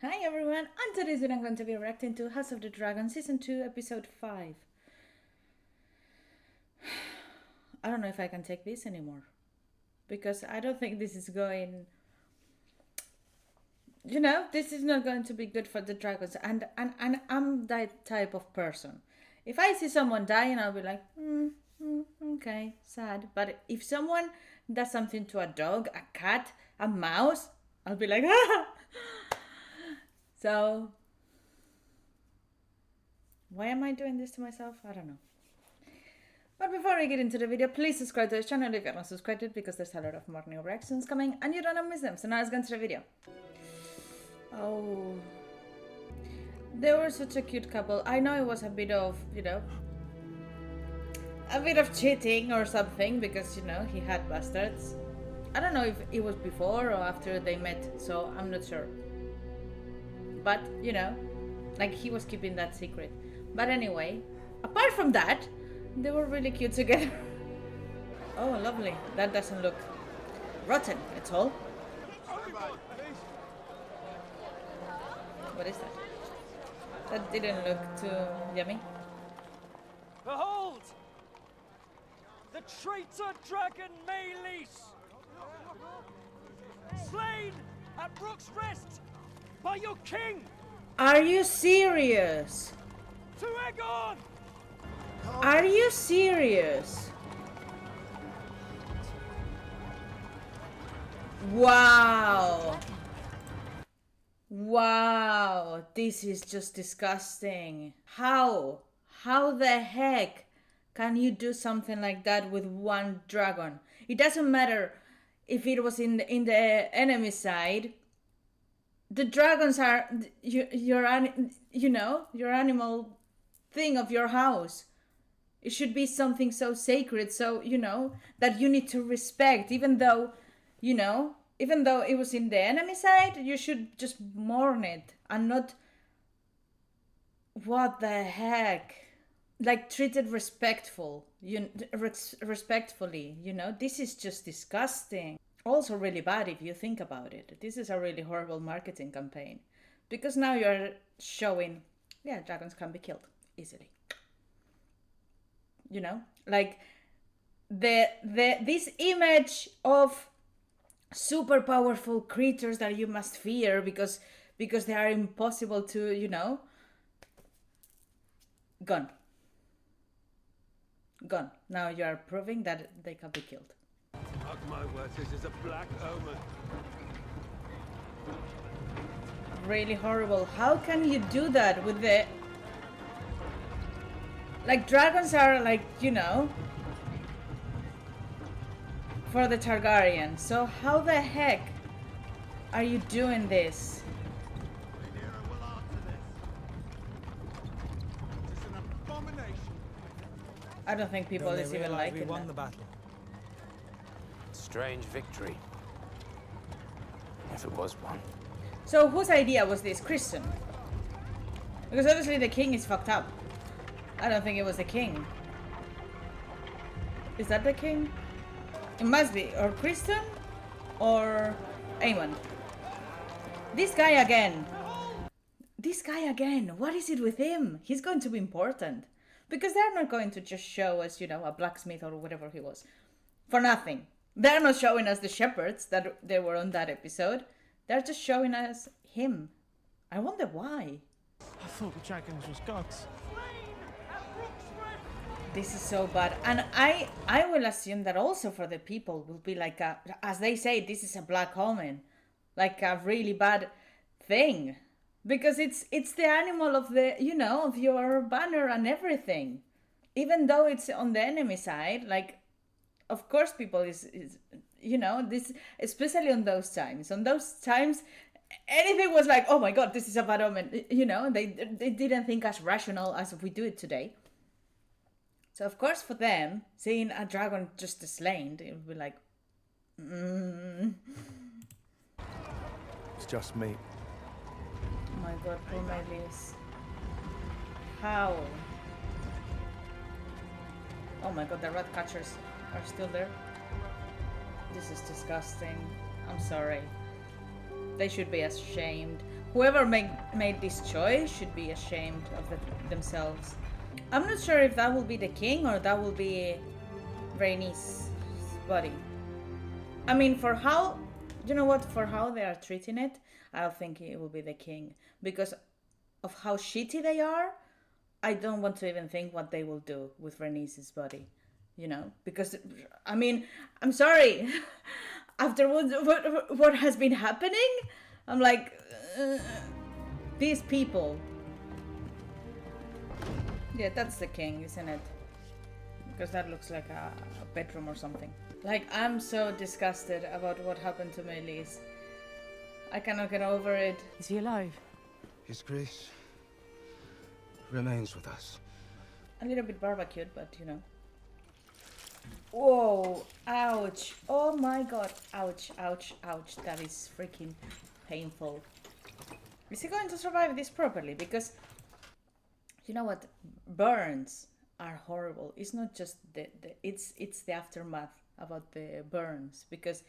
Hi everyone, on today's video I'm going to be reacting to House of the Dragon Season 2 Episode 5. I don't know if I can take this anymore. Because I don't think this is going... this is not going to be good for the dragons. And I'm that type of person. If I see someone dying, I'll be like, okay, sad. But if someone does something to a dog, a cat, a mouse, I'll be like, ah! So, why am I doing this to myself? I don't know. But before we get into the video, please subscribe to the channel if you're not subscribed yet, because there's a lot of more new reactions coming and you don't want to miss them. So now let's get into the video. Oh, they were such a cute couple. I know it was a bit of, a bit of cheating or something because, he had bastards. I don't know if it was before or after they met, so I'm not sure. But, like he was keeping that secret. But anyway, apart from that, they were really cute together. Oh, lovely. That doesn't look rotten at all. What is that? That didn't look too yummy. Behold! The traitor dragon Maylis! Slain at Brook's Rest by your king! Are you serious? To Aegon! Are you serious? Wow. Wow. This is just disgusting. How? How the heck can you do something like that with one dragon? It doesn't matter if it was in the enemy side. The dragons are your animal thing of your house. It should be something so sacred, so, that you need to respect, even though it was in the enemy side, you should just mourn it and not, what the heck? Like, treat it respectfully, this is just disgusting. Also really bad if you think about it. This is a really horrible marketing campaign. Because now you're showing, yeah, dragons can be killed easily. Like this image of super powerful creatures that you must fear because they are impossible to, gone. Now you are proving that they can be killed. Mark my words, this is a black omen. Really horrible. How can you do that with the... Like, dragons are like, for the Targaryen. So how the heck are you doing this? It's an abomination. I don't think people is even like we it. won the battle. Strange victory. If it was one. So whose idea was this? Kristen? Because obviously the king is fucked up. I don't think it was the king. Is that the king? It must be. Or Kristen? Or Aemon. This guy again. This guy again. What is it with him? He's going to be important. Because they're not going to just show us, a blacksmith or whatever he was. For nothing. They're not showing us the shepherds that they were on that episode. They're just showing us him. I wonder why. I thought the dragons was gods. This is so bad. And I will assume that also for the people will be like as they say, this is a black omen. Like a really bad thing. Because it's the animal of the, of your banner and everything. Even though it's on the enemy side, like, of course people is this, especially on those times. On those times, anything was like, oh my god, this is a bad omen. They didn't think as rational as we do it today. So of course for them, seeing a dragon just slain, it would be like, It's just me. oh my god, poor Melis. How? Oh my god, the rat catchers are still there. This is disgusting. I'm sorry. They should be ashamed. whoever made this choice should be ashamed of themselves. I'm not sure if that will be the king or that will be Rhaenys' body. I mean, for how, you know what, for how they are treating it, I think it will be the king. Because of how shitty they are, I don't want to even think what they will do with Rhaenys' body. You know, because, I mean, I'm sorry. After what has been happening, I'm like, these people. Yeah, that's the king, isn't it? Because that looks like a bedroom or something. Like, I'm so disgusted about what happened to Melis. I cannot get over it. Is he alive? His grace remains with us. A little bit barbecued, but you know. Whoa, ouch. Oh my god. Ouch, ouch, ouch. That is freaking painful. Is he going to survive this properly? Because, you know what? Burns are horrible. It's not just it's the aftermath about the burns, because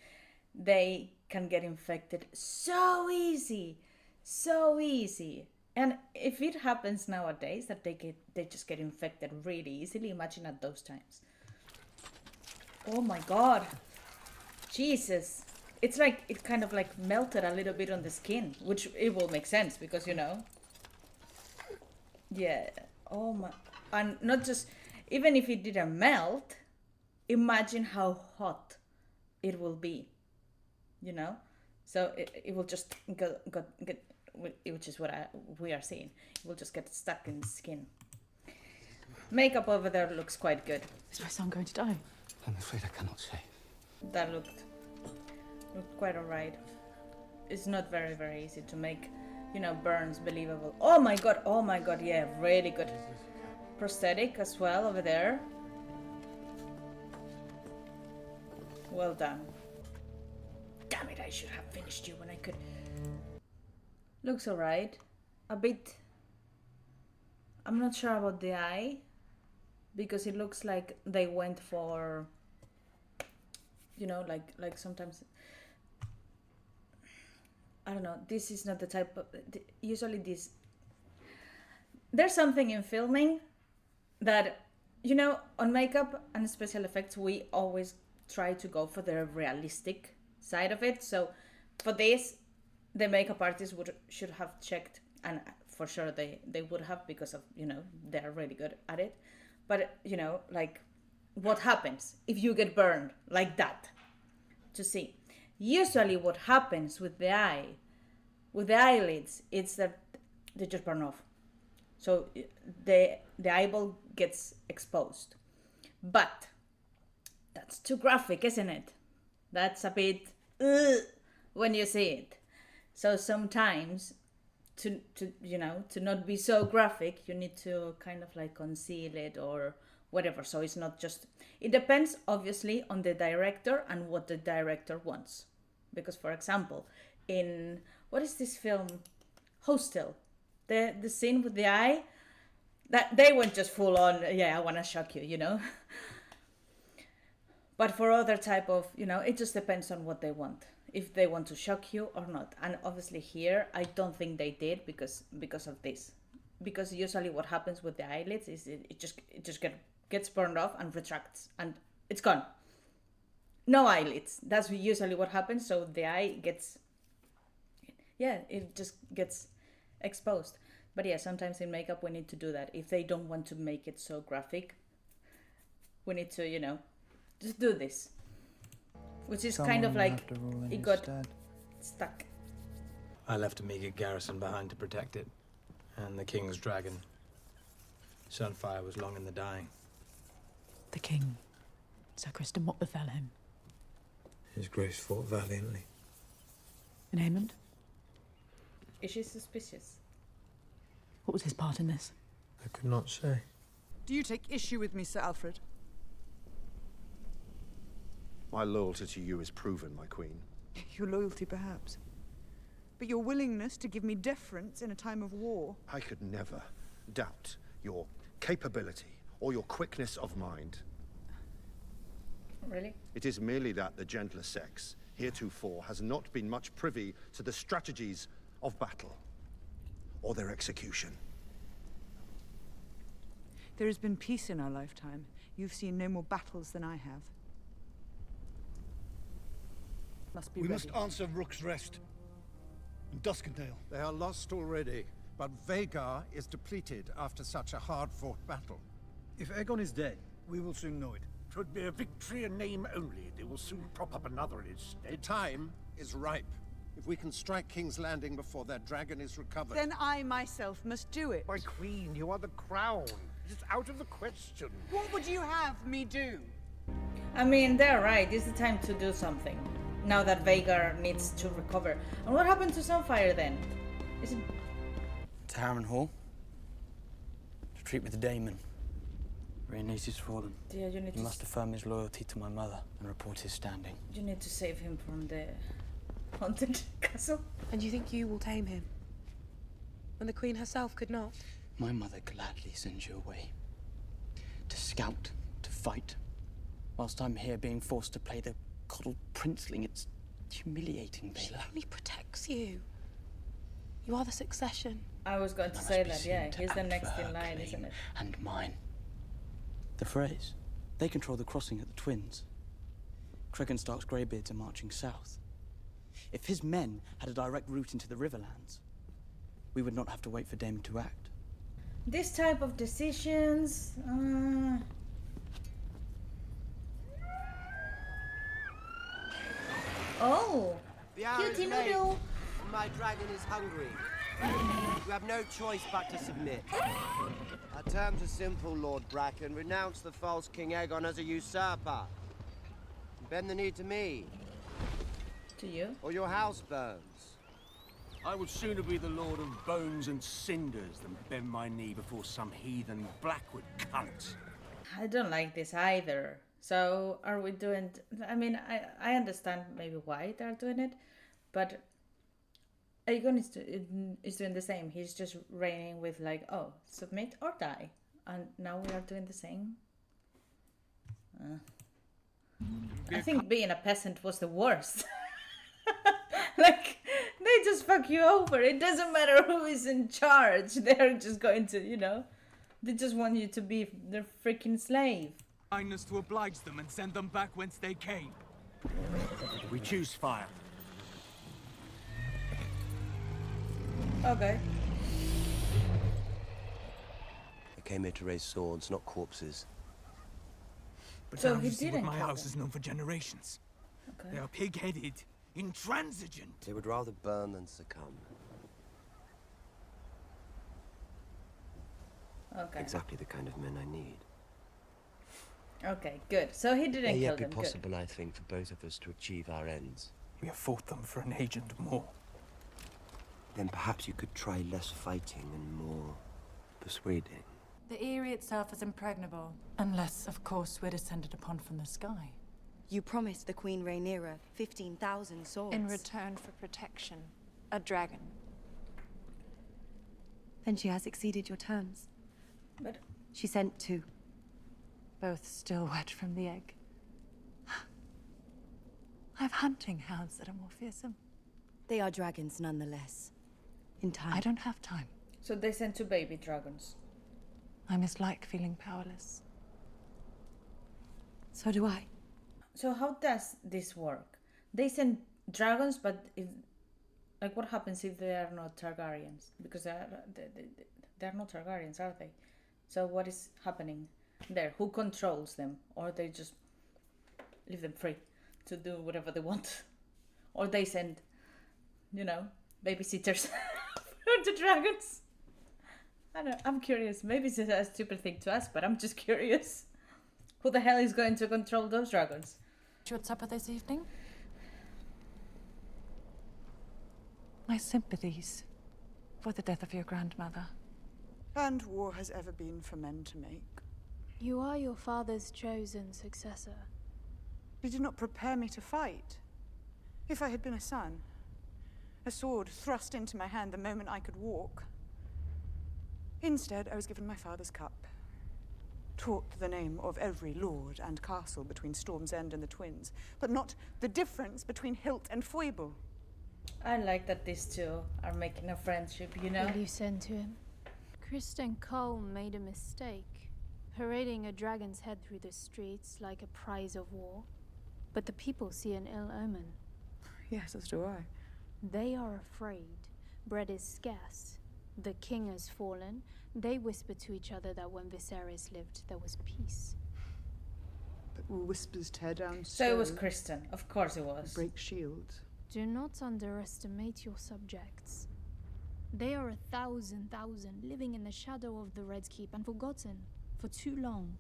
they can get infected so easy. So easy. And if it happens nowadays that they just get infected really easily, imagine at those times. Oh my god. Jesus. It's like it kind of like melted a little bit on the skin, which it will make sense because, you know. Yeah. Oh my. And not just, even if it didn't melt, imagine how hot it will be, you know. So it will just get, which is what we are seeing. It will just get stuck in the skin. Makeup over there looks quite good. Is my son going to die? I'm afraid I cannot say. That looked quite alright. It's not very, very easy to make, you know, burns believable. Oh my god, yeah, really good. Prosthetic as well over there. Well done. Damn it, I should have finished you when I could. Looks alright. A bit. I'm not sure about the eye, because it looks like they went for, you know, like sometimes, I don't know, this is not the type of, usually this, there's something in filming that, you know, on makeup and special effects, we always try to go for the realistic side of it. So for this, the makeup artist should have checked, and for sure they would have, because of, you know, they're really good at it. But, you know, like, what happens if you get burned like that? To see. Usually what happens with the eye, with the eyelids, it's that they just burn off. So the eyeball gets exposed. But that's too graphic, isn't it? That's a bit when you see it. So sometimes to you know, to not be so graphic, you need to kind of like conceal it or whatever. So it's not just, it depends obviously on the director and what the director wants. Because, for example, in, what is this film? Hostel. The scene with the eye, that they went just full on, yeah, I want to shock you, you know. But for other type of, you know, it just depends on what they want, if they want to shock you or not. And obviously here, I don't think they did because of this. Because usually what happens with the eyelids is it just gets burned off and retracts and it's gone. No eyelids. That's usually what happens. So the eye gets, yeah, it just gets exposed. But yeah, sometimes in makeup we need to do that. If they don't want to make it so graphic, we need to, you know, just do this. Which is kind of like, it got stuck. I left a meager garrison behind to protect it, and the king's dragon. Sunfire was long in the dying. The king. Sir Kristen, what befell him? His grace fought valiantly. In Haemond? Is she suspicious? What was his part in this? I could not say. Do you take issue with me, Sir Alfred? My loyalty to you is proven, my queen. Your loyalty, perhaps. But your willingness to give me deference in a time of war. I could never doubt your capability or your quickness of mind. Really? It is merely that the gentler sex, heretofore, has not been much privy to the strategies of battle. or their execution. There has been peace in our lifetime. You've seen no more battles than I have. Must be We ready. must answer Rook's Rest and Duskendale. They are lost already, but Vagar is depleted after such a hard-fought battle. If Aegon is dead, we will soon know it. 'Twould be a victory in name only. They will soon prop up another in its The stead. time is ripe. If we can strike King's Landing before their dragon is recovered... Then I myself must do it. My queen, you are the crown. It's out of the question. What would you have me do? I mean, they're right. It's the time to do something. Now that Vagar needs to recover. And what happened to Sunfire then? Is it... To Harren Hall. To treat with the Daemon. Rhaenys is fallen. Yeah, you need He must affirm his loyalty to my mother and report his standing. You need to save him from the haunted castle. And you think you will tame him? When the Queen herself could not? My mother gladly sends you away. To scout, to fight. Whilst I'm here being forced to play the coddled princeling, it's humiliating, She Baela. only protects you. You are the succession. I was going to I say must that, be yeah. seen to He's the act next for in her line, claim isn't it? And mine. The Freys. They control the crossing at the Twins. Cregan Stark's greybeards are marching south. If his men had a direct route into the Riverlands, we would not have to wait for Daemon to act. This type of decisions... Oh! The hour is Cutie late, noodle! and my dragon is hungry. You have no choice but to submit. Our terms are simple, Lord Bracken. Renounce the false King Aegon as a usurper. Bend the knee to me. To you? Or your house burns. I would sooner be the Lord of Bones and Cinders than bend my knee before some heathen Blackwood cunt. I don't like this either. So, are we doing... I mean, I understand maybe why they're doing it, but Aegon is doing the same. He's just reigning with like, oh, submit or die. And now we are doing the same. I think being a peasant was the worst. Like, they just fuck you over. It doesn't matter who is in charge. They're just going to, you know, they just want you to be their freaking slave. Kindness to oblige them and send them back whence they came. We choose fire. Okay. I came here to raise swords, not corpses. But So now he you see what didn't my kill house them. is known for generations. Okay. They are pig-headed, intransigent. They would rather burn than succumb. Okay. Exactly the kind of men I need. Okay, good. So he didn't May kill yet be them. Good. possible, I think, for both of us to achieve our ends. We have fought them for an agent more. Then perhaps you could try less fighting and more persuading. The Eyrie itself is impregnable. Unless, of course, we're descended upon from the sky. You promised the Queen Rhaenyra 15,000 swords. In return for protection. A dragon. Then she has exceeded your terms. But She sent 2. Both still wet from the egg. I have hunting hounds that are more fearsome. They are dragons nonetheless. In time. I don't have time. so they sent 2 baby dragons. I mislike feeling powerless. So do I. So how does this work? They send dragons, but if, like, what happens if they are not Targaryens? Because they're not Targaryens, are they? So what is happening there? Who controls them? Or they just leave them free to do whatever they want? Or they send, you know, babysitters for the dragons? I don't know, I'm curious. Maybe it's a stupid thing to ask, but I'm just curious. Who the hell is going to control those dragons? You at supper this evening? My sympathies for the death of your grandmother. And war has ever been for men to make. You are your father's chosen successor. He did not prepare me to fight. If I had been a son, a sword thrust into my hand the moment I could walk. Instead, I was given my father's cup, taught the name of every lord and castle between Storm's End and the Twins, but not the difference between hilt and foible. I like that these two are making a friendship, you know? Will you send to him? Kristen Cole made a mistake, parading a dragon's head through the streets like a prize of war. But the people see an ill omen. Yes, as do I. They are afraid. Bread is scarce. The king has fallen. They whisper to each other that when Viserys lived, there was peace. But will whispers tear down So it was Kristen. Of course it was. break shields? Do not underestimate your subjects. They are 1,000 living in the shadow of the Red Keep and forgotten for too long.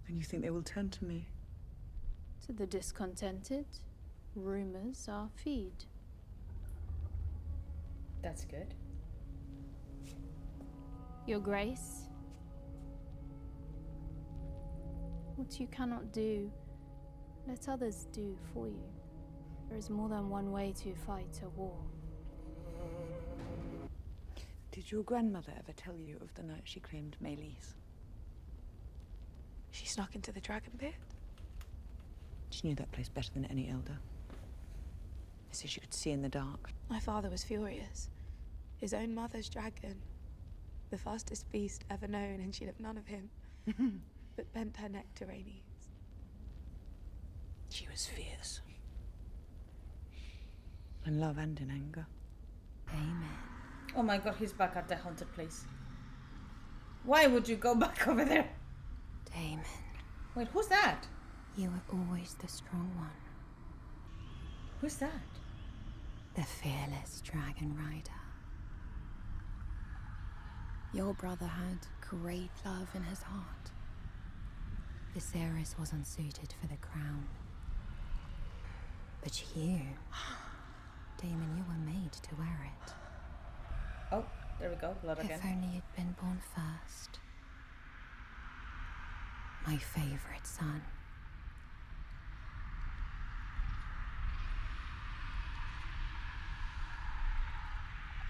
And you think they will turn to me? To the discontented, rumors are feed. That's good. Your Grace, what you cannot do, let others do for you. There is more than one way to fight a war. Did your grandmother ever tell you of the night she claimed Maylis? She snuck into the dragon pit. She knew that place better than any elder. So she could see in the dark. My father was furious. His own mother's dragon. The fastest beast ever known, and she'd have none of him. But bent her neck to Rhaenys. She was fierce. In love and in anger. Amen. Oh my god, he's back at the haunted place. Why would you go back over there? Damon. Wait, who's that? You were always the strong one. Who's that? The fearless dragon rider. Your brother had great love in his heart. Viserys was unsuited for the crown. But you, Damon, you were made to wear it. Oh, there we go, blood again. If only you'd been born first. My favorite son.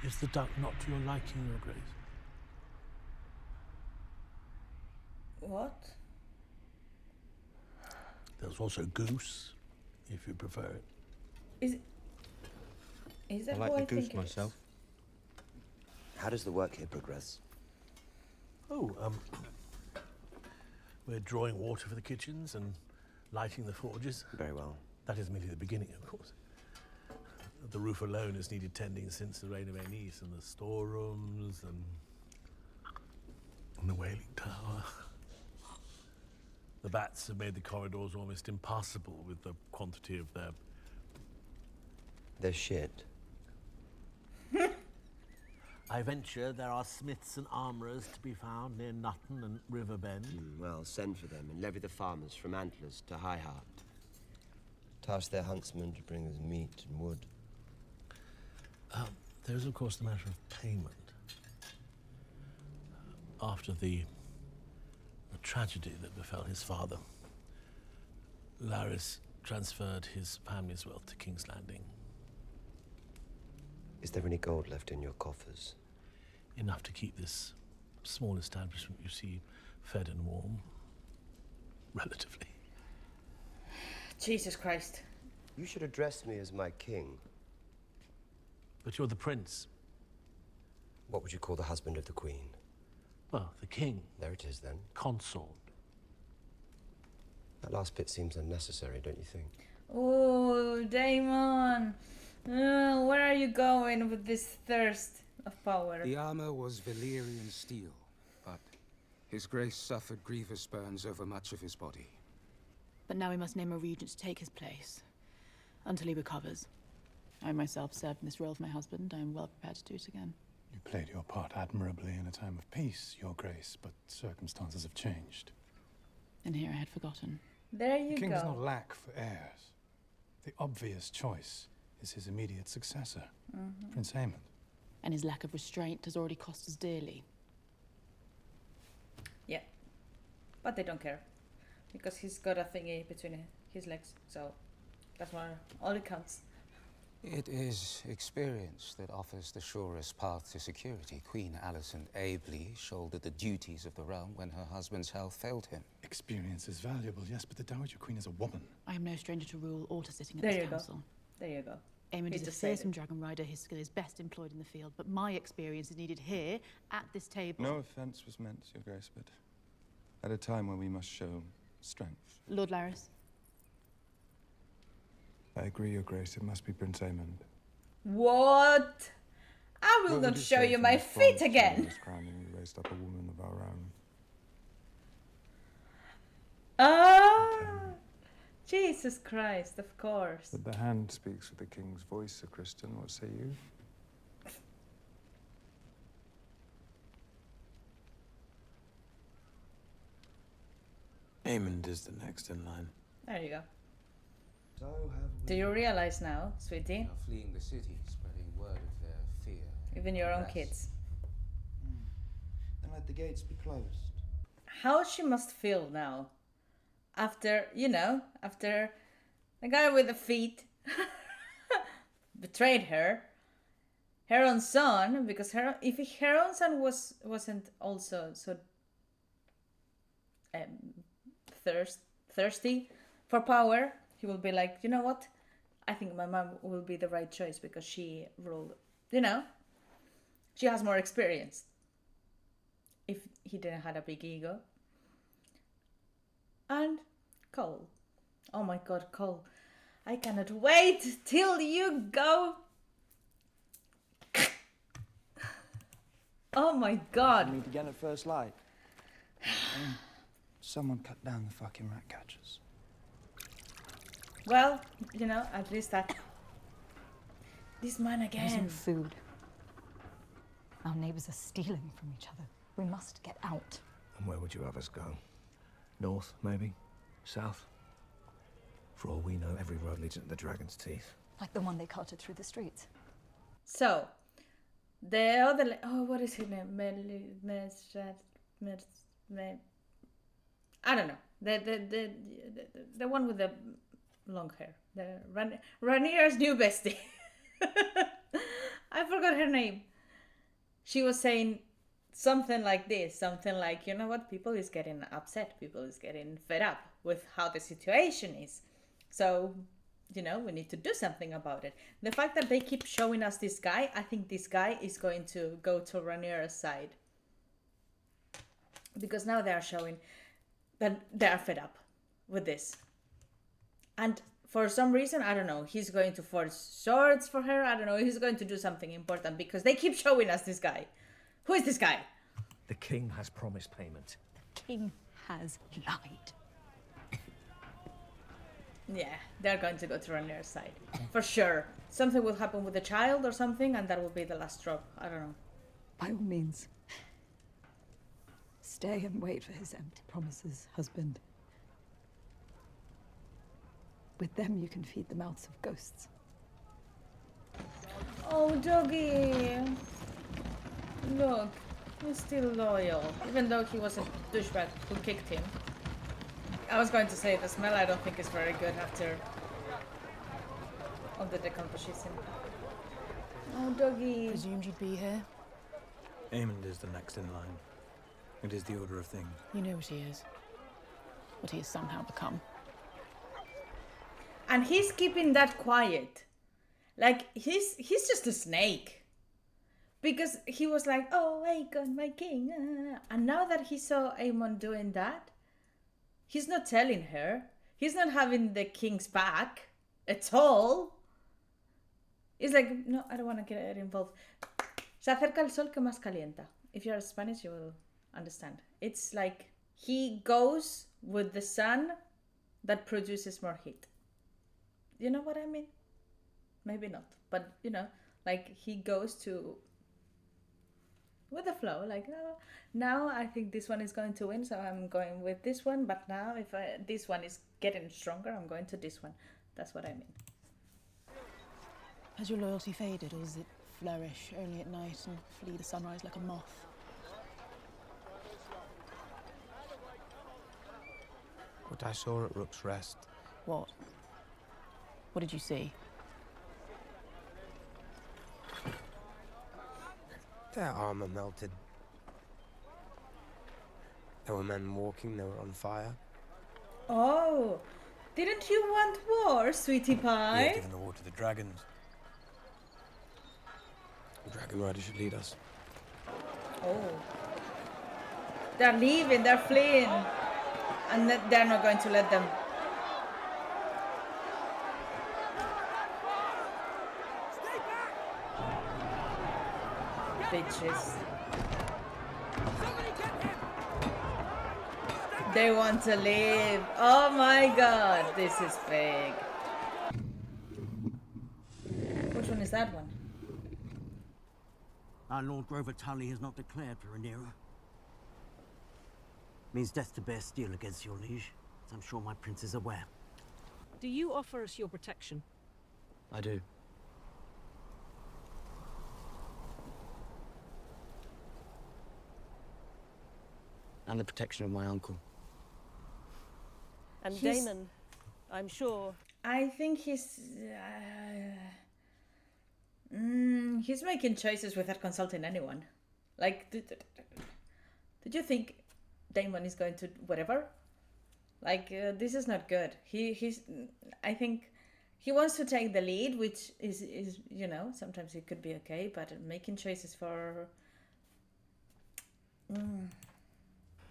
Is the duck not to your liking, Your Grace? What? There's also goose, if you prefer it. Is that I like who the I goose think it myself. How does the work here progress? Oh, we're drawing water for the kitchens and lighting the forges. Very well. That is merely the beginning, of course. The roof alone has needed tending since the reign of Aenys, and the storerooms and the wailing tower. The bats have made the corridors almost impassable with the quantity of their shit. I venture there are smiths and armourers to be found near Nutton and Riverbend. Well, send for them and levy the farmers from Antlers to High Heart. Task their huntsmen to bring us meat and wood. There's, of course, the matter of payment. After the tragedy that befell his father, Larys transferred his family's wealth to King's Landing. Is there any gold left in your coffers? Enough to keep this small establishment, you see, fed and warm. Relatively. Jesus Christ. You should address me as my king. But you're the prince. What would you call the husband of the queen? Well, the king. There it is, then. Consort. That last bit seems unnecessary, don't you think? Oh, Damon. Where are you going with this thirst of power? The armor was Valyrian steel, but His Grace suffered grievous burns over much of his body. But now we must name a regent to take his place, until he recovers. I myself served in this role for my husband. I am well prepared to do it again. You played your part admirably in a time of peace, Your Grace, but circumstances have changed. And here I had forgotten. There you The king go. does not lack for heirs. The obvious choice is his immediate successor, Prince Aemon. And his lack of restraint has already cost us dearly. Yeah. But they don't care. Because he's got a thingy between his legs. So that's all it counts. It is experience that offers the surest path to security. Queen Alicent ably shouldered the duties of the realm when her husband's health failed him. Experience is valuable, yes, but the Dowager Queen is a woman. I am no stranger to rule or to sitting at There this you go. council. There you go. Aemond He is a just said fearsome it. dragon rider. His skill is best employed in the field, but my experience is needed here, at this table. No offence was meant, Your Grace, but at a time when we must show strength. Lord Laris. I agree, Your Grace. It must be Prince Aemond. What? I will What not would you show say you to my the feet France again. This crowning we raised up a woman of our own. Ah, Jesus Christ, of course. But the hand speaks with the king's voice, Sir Kristen. What say you? Aemond is the next in line. There you go. So have Do you realize now, sweetie? Are fleeing the city, spreading word of their fear. Even your own Rest. kids. Then let the gates be closed. How she must feel now. After, after the guy with the feet betrayed her. Her own son, because if her own son wasn't also so thirsty for power, he will be like, you know what? I think my mom will be the right choice because she ruled, she has more experience. If he didn't have a big ego. And Cole. Oh my god, Cole. I cannot wait till you go. Oh my god. Meet again at first light. Someone cut down the fucking rat catchers. Well, at least that. This man There again. isn't food. Our neighbors are stealing from each other. We must get out. And where would you have us go? North, maybe? South? For all we know, every road leads into the Dragon's Teeth. Like the one they carted through the streets. So, the other. What is his name? I don't know. The one with the long hair. The Rhaenyra's new bestie. I forgot her name. She was saying something like this, something like, you know what, people is getting upset, people is getting fed up with how the situation is. So, we need to do something about it. The fact that they keep showing us this guy, I think this guy is going to go to Rhaenyra's side. Because now they are showing that they are fed up with this. And for some reason, I don't know, he's going to forge swords for her, I don't know, he's going to do something important because they keep showing us this guy. Who is this guy? The king has promised payment. The king has lied. Yeah, they're going to go to Rhaenyra's side. For sure. Something will happen with the child or something, and that will be the last drop. I don't know. By all means. Stay and wait for his empty promises, husband. With them you can feed the mouths of ghosts. Oh, doggy. Look, he's still loyal. Even though he was a douchebag who kicked him. I was going to say the smell I don't think is very good after all the decomposition. Oh, doggy. Presumed you'd be here. Aemond is the next in line. It is the order of things. You know what he is. What he has somehow become. And he's keeping that quiet. Like, he's just a snake. Because he was like, oh, Aegon, my king. And now that he saw Aemon doing that, he's not telling her. He's not having the king's back at all. He's like, no, I don't want to get involved. Se acerca el sol que más calienta. If you're Spanish, you will understand. It's like he goes with the sun that produces more heat. You know what I mean? Maybe not. But, like he goes with the flow. Like, oh, now I think this one is going to win, so I'm going with this one. But now if this one is getting stronger, I'm going to this one. That's what I mean. Has your loyalty faded, or does it flourish only at night and flee the sunrise like a moth? What I saw at Rook's Rest. What? What did you see? Their armor melted. There were men walking, they were on fire. Oh, didn't you want war, sweetie He pie? had given the war to the dragons. The Dragon Rider should lead us. Oh. They're leaving, they're fleeing. And they're not going to let them. Bitches. They want to leave. Oh my god, this is big. Which one is that one? Our Lord Grover Tully has not declared for Rhaenyra. Means death to bear steel against your liege, as I'm sure my prince is aware. Do you offer us your protection? I do. And the protection of my uncle. And Daemon, I'm sure. I think he's making choices without consulting anyone. Like, did you think Daemon is going to whatever? Like, this is not good. I think he wants to take the lead, which is you know, sometimes it could be okay, but making choices for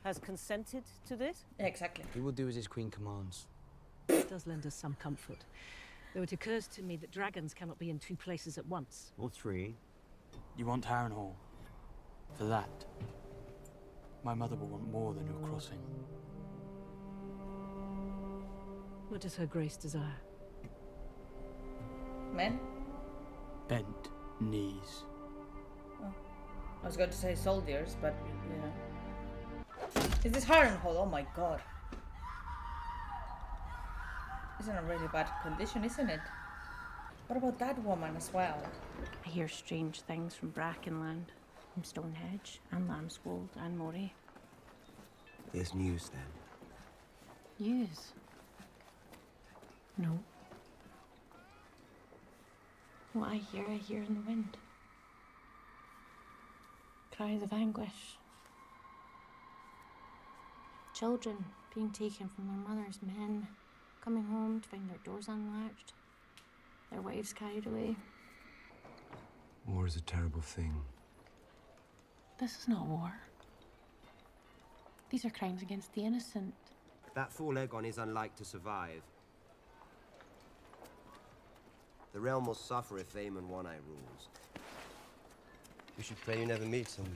Has consented to this? Exactly. He will do as his queen commands. It does lend us some comfort. Though it occurs to me that dragons cannot be in two places at once. Or three. You want Harrenhal. For that, my mother will want more than your crossing. What does her grace desire? Men? Bent knees. Oh. I was going to say soldiers, but you know. Is this Harrenhal? Oh my god. It's in a really bad condition, isn't it? What about that woman as well? I hear strange things from Brackenland, from Stonehenge, and Lambswold, and Moray. There's news then. News? No. What I hear in the wind. Cries of anguish. Children being taken from their mothers, men coming home to find their doors unlatched, their wives carried away. War is a terrible thing. This is not war. These are crimes against the innocent. That fool Aegon is unlike to survive. The realm will suffer if Aemon One Eye rules. We should pray you never meet him.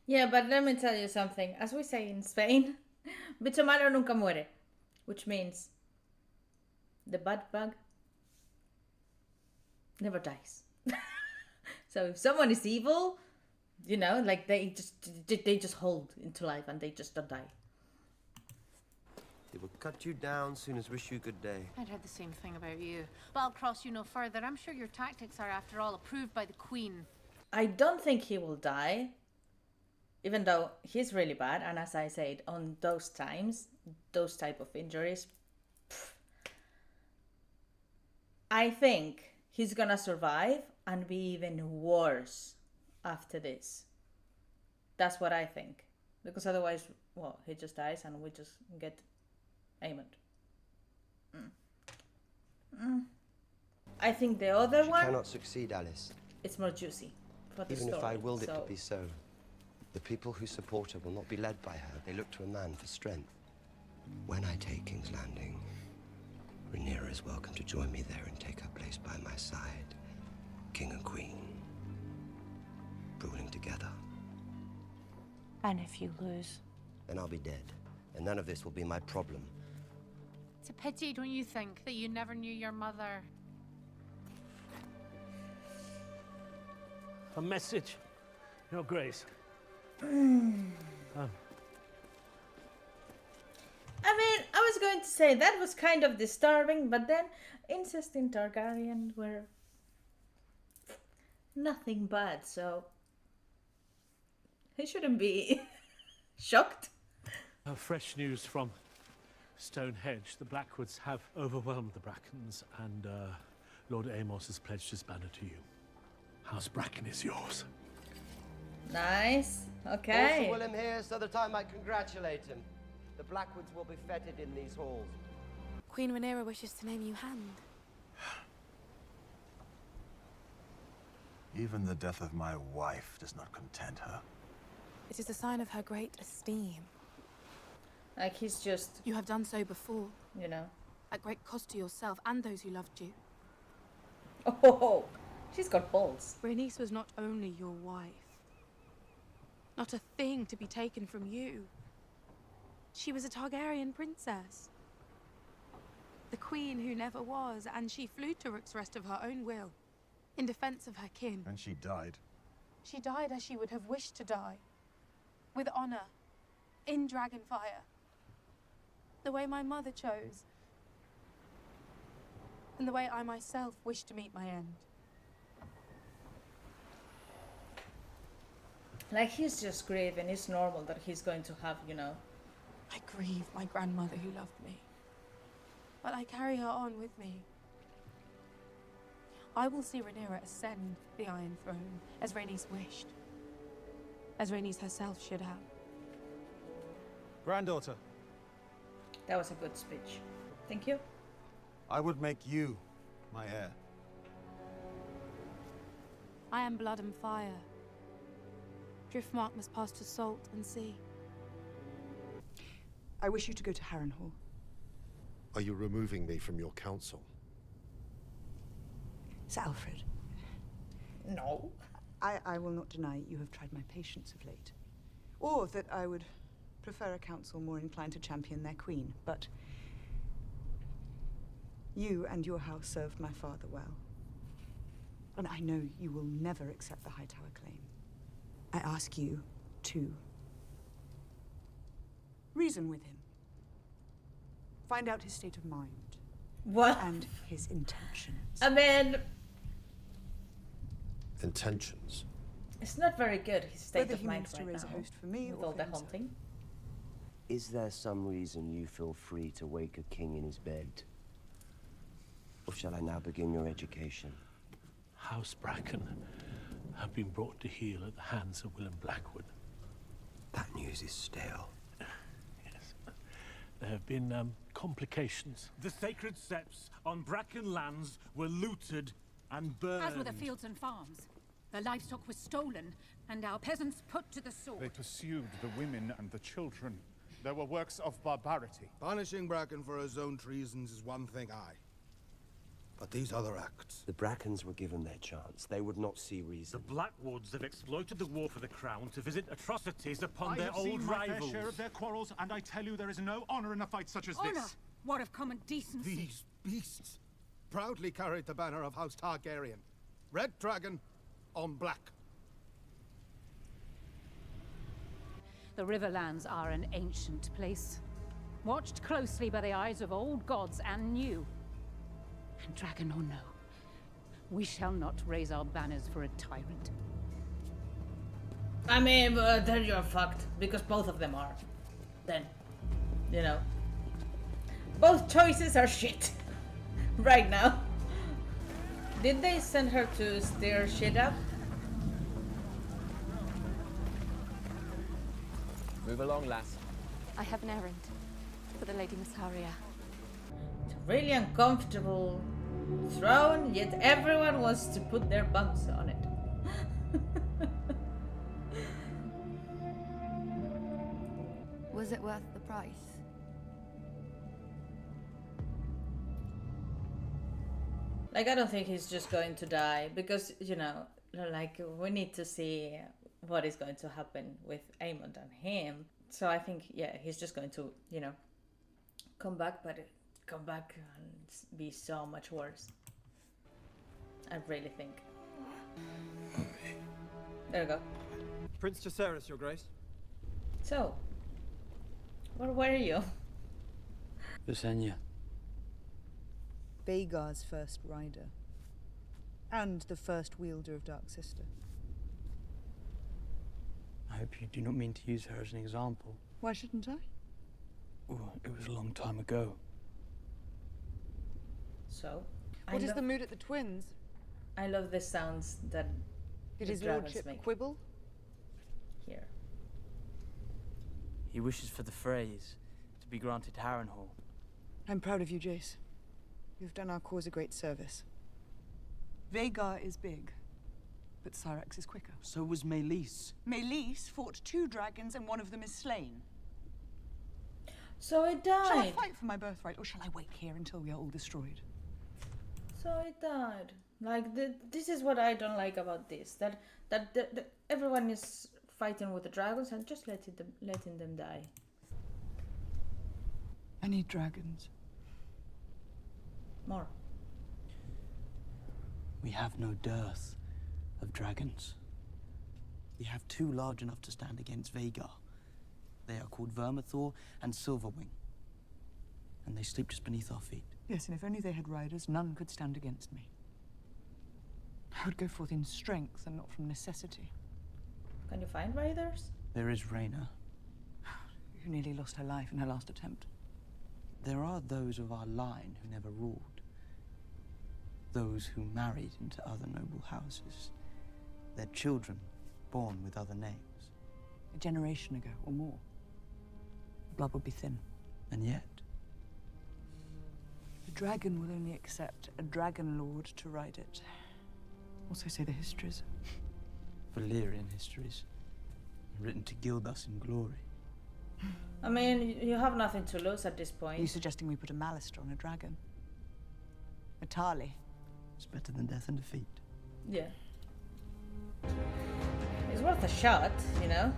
Yeah, but let me tell you something. As we say in Spain, bicho malo nunca muere. Which means the bad bug never dies. So if someone is evil, you know, like they just hold into life and they just don't die. They will cut you down soon as wish you good day. I'd heard the same thing about you. But I'll cross you no further. I'm sure your tactics are, after all, approved by the Queen. I don't think he will die, even though he's really bad. And as I said, on those times, those type of injuries, I think he's gonna survive and be even worse after this. That's what I think. Because otherwise, well, he just dies and we just get Aemond. I think the other one... cannot succeed, Alice. It's more juicy for the Even story. if I willed it to be so, the people who support her will not be led by her. They look to a man for strength. When I take King's Landing, Rhaenyra is welcome to join me there and take her place by my side. King and Queen, ruling together. And if you lose? Then I'll be dead, and none of this will be my problem. It's a pity, don't you think, that you never knew your mother? A message, Your Grace. I mean, I was going to say that was kind of disturbing, but then incest in Targaryen were nothing bad, so he shouldn't be shocked. Fresh news from Stonehenge. The Blackwoods have overwhelmed the Brackens, and Lord Amos has pledged his banner to you. House Bracken is yours. Nice. Okay. Also Willem here, so that I might congratulate him. The Blackwoods will be feted in these halls. Queen Rhaenyra wishes to name you Hand. Even the death of my wife does not content her. It is a sign of her great esteem. Like, he's just... You have done so before. You know. At great cost to yourself and those who loved you. Oh, she's got balls. Rhaenys was not only your wife. Not a thing to be taken from you. She was a Targaryen princess. The queen who never was, and she flew to Rook's of her own will, in defense of her kin. And she died. She died as she would have wished to die. With honor. In Dragonfire. The way my mother chose. And the way I myself wish to meet my end. Like, he's just grieving. It's normal that he's going to have, you know... I grieve my grandmother who loved me. But I carry her on with me. I will see Rhaenyra ascend the Iron Throne, as Rhaenys wished. As Rhaenys herself should have. Granddaughter. That was a good speech. Thank you. I would make you my heir. I am blood and fire. Driftmark must pass to salt and sea. I wish you to go to Harrenhal. Are you removing me from your council? Sir Alfred. No. I will not deny you have tried my patience of late. Or that I would prefer a council more inclined to champion their queen, but you and your house served my father well. And I know you will never accept the Hightower claim. I ask you to reason with him. Find out his state of mind. What? And his intentions. I mean... Intentions? It's not very good, his state Whether of he mind means to right raise now. a host for me with or all for the himself. hunting. Is there some reason you feel free to wake a king in his bed? Or shall I now begin your education? House Bracken have been brought to heel at the hands of Willem Blackwood. That news is stale. Yes. There have been complications. The sacred steps on Bracken lands were looted and burned. As were the fields and farms. The livestock was stolen, and our peasants put to the sword. They pursued the women and the children. There were works of barbarity. Punishing Bracken for his own treasons is one thing, aye. But these other acts... The Brackens were given their chance. They would not see reason. The Blackwoods have exploited the war for the crown to visit atrocities upon their I have old seen my fair rivals. share of their quarrels, and I tell you there is no honor in a fight such as Honor? this. What of common decency? These beasts proudly carried the banner of House Targaryen. Red dragon on black. The Riverlands are an ancient place, watched closely by the eyes of old gods and new. And dragon or no, we shall not raise our banners for a tyrant. I mean, then you're fucked, because both of them are. Then, you know. Both choices are shit. Right now. Did they send her to stir shit up? Move along, lass. I have an errand for the Lady Massaria. It's a really uncomfortable throne, yet everyone wants to put their bums on it. Was it worth the price? Like, I don't think he's just going to die, because, you know, like, we need to see what is going to happen with Aemond and him. So I think, yeah, he's just going to, you know, come back, but come back and be so much worse. I really think. There we go. Prince Jacaerys, Your Grace. So, where were you? Visenya. Vhagar's first rider. And the first wielder of Dark Sister. I hope you do not mean to use her as an example. Why shouldn't I? Oh, it was a long time ago. So, What is the mood at the Twins? I love the sounds that Did the his dragons lordship make quibble? here. He wishes for the phrase to be granted Harrenhal. I'm proud of you, Jace. You've done our cause a great service. Vhagar is big. But Cyrex is quicker. So was Melis. Melis fought 2 dragons and one of them is slain. So it died. Shall I fight for my birthright, or shall I wait here until we are all destroyed? So it died. Like, this is what I don't like about this. That everyone is fighting with the dragons and just letting them die. I need dragons. More. We have no dearth of dragons. We have 2 large enough to stand against Vhagar. They are called Vermithor and Silverwing. And they sleep just beneath our feet. Yes, and if only they had riders, none could stand against me. I would go forth in strength and not from necessity. Can you find riders? There is Rhaena. Who nearly lost her life in her last attempt. There are those of our line who never ruled. Those who married into other noble houses. Their children born with other names. A generation ago, or more. The blood would be thin. And yet... The dragon will only accept a dragon lord to ride it. Also say the histories. Valyrian histories. Written to gild us in glory. I mean, you have nothing to lose at this point. Are you suggesting we put a Malister on a dragon? A Tarly? It's better than death and defeat. Yeah. It's worth a shot, you know?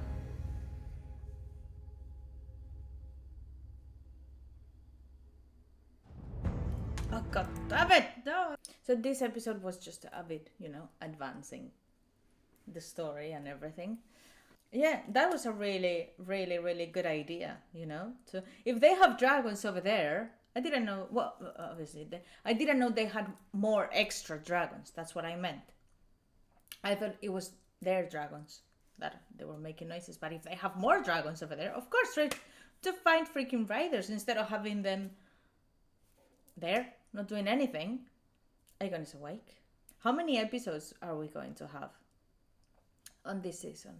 Oh god damn it! No! So this episode was just a bit, you know, advancing the story and everything. Yeah, that was a really, really, really good idea, you know? To, if they have dragons over there, I didn't know, well, obviously, I didn't know they had more extra dragons. That's what I meant. I thought it was their dragons that they were making noises. But if they have more dragons over there, of course, right, to find freaking riders instead of having them there, not doing anything. Aegon is awake. How many episodes are we going to have on this season?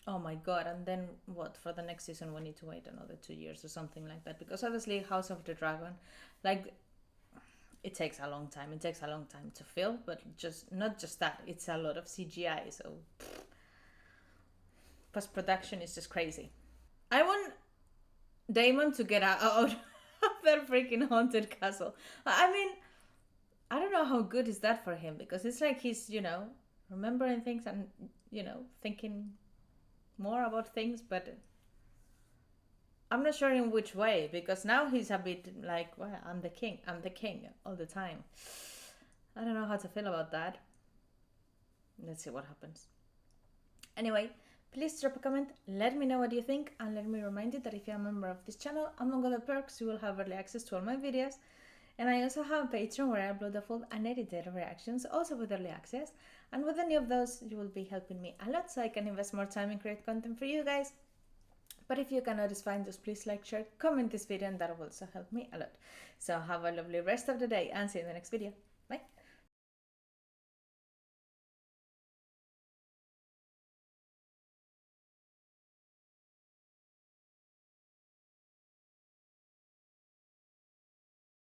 Oh my god, and then what? For the next season we need to wait another 2 years or something like that. Because obviously House of the Dragon, like, it takes a long time. It takes a long time to fill, but just not just that. It's a lot of CGI, so post-production is just crazy. I want Daemon to get out of that freaking haunted castle. I mean, I don't know how good is that for him, because it's like he's, you know, remembering things and, you know, thinking more about things, but I'm not sure in which way, because now he's a bit like, well, I'm the king all the time. I don't know how to feel about that. Let's see what happens. Anyway, please drop a comment, let me know what you think, and let me remind you that if you're a member of this channel, among other perks, you will have early access to all my videos. And I also have a Patreon where I upload the full unedited reactions, also with early access. And with any of those, you will be helping me a lot, so I can invest more time and create content for you guys. But if you cannot, it's fine, just please like, share, comment this video, and that will also help me a lot. So have a lovely rest of the day, and see you in the next video.